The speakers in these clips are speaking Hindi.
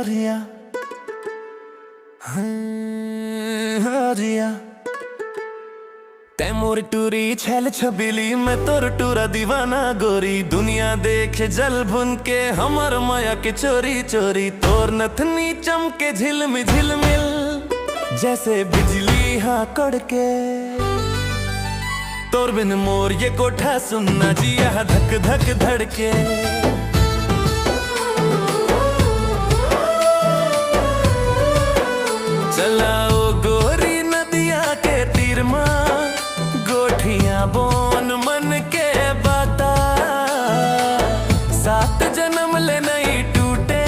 रिया रिया तैमूर टूरी छैल छबीली मैं तोर टूरा दीवाना गोरी दुनिया देखे जल भुन के हमर माया के चोरी चोरी तोर नथनी चमके झिलमिल झिलमिल जैसे बिजली हाँ कड़के तोर बिन मोर ये कोठा सुनना जिया धक धक धड़के चलाओ गोरी नदिया के तीर माँ गोठियां बोन मन के बाता सात जन्म ले नहीं टूटे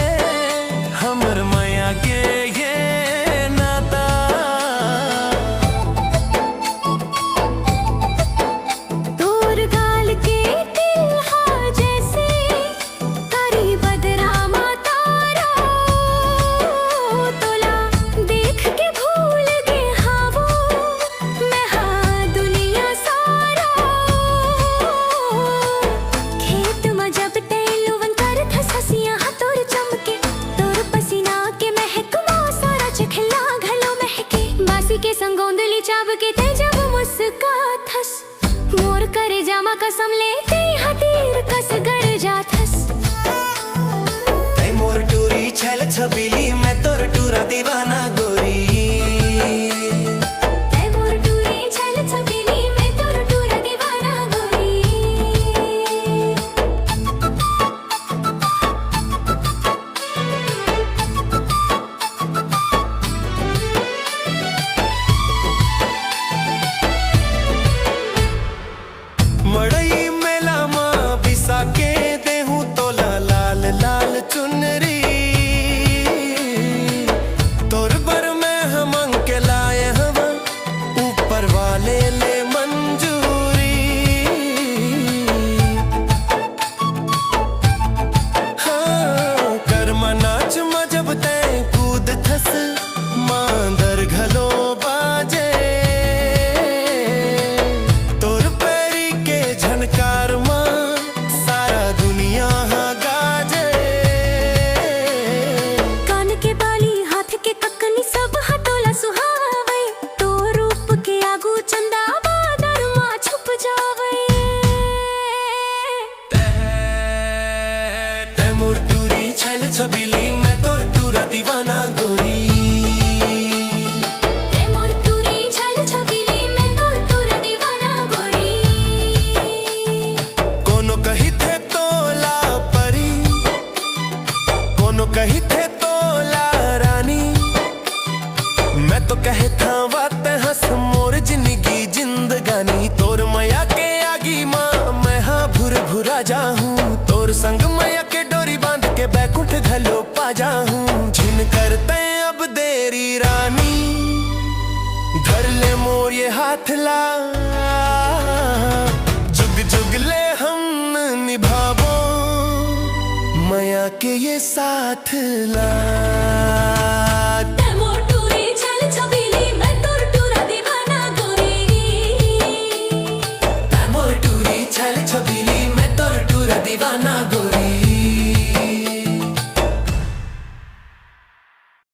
हमर माया के ये नाता तोर गाल के तिलहा जैसे करी बदरा तारा तोला देख के भूल गे हावो मैं हाँ दुनिया सारा खेत में जब तेलुवन कर थस हसियां तोर चमके तोर पसीना के महक सारा चखला घलो महके बासी के संगोंदली चाब के ते जब मुस्का थस मोर करे जामा कसम लेते हतीर कस गर जाथस तैमूर टूरी छैल छबीली मैं तोर टूरा दीवाना गोरी तैमूर टूरी छैल छबीली मैं तोर टूरा दीवाना गोरी मड़ई मेला माँ बिसा के देहूं तोला लाल लाल चुनरी तोर बर में हम के लाए हम ऊपर वाले ले मंजूरी हाँ कर्मा नाच मजब ते कूद थस मांदर घलो बाजे तोर पैरी के झनकार माँ सारा दुनिया हाँ गाजे कान के बाली हाथ के ककनी सब हटोला सुहावे तो रूप के आगू चंदा बादर माँ छुप जावे तैमूर टूरी छैल छबीली मैं तोर टूरा दीवाना गोरी तैमूर टूरी छैल छबीली मैं तोर टूरा दीवाना गोरी कोनो कही थे तोला परी कोनो कही थे तोला रानी मैं तो कहे था बात हंस मोर जिंदगी जिंदगानी तोर माया के आगी माँ मैं हाँ भुर भुरा जाऊं तोर संग माया के डोरी बांध के बैकुंठ घलो पा जाऊं झिन करते अब देरी रानी धर ले मोर ये हाथ ला जुग जुग ले हम निभावो माया के ये साथ ला।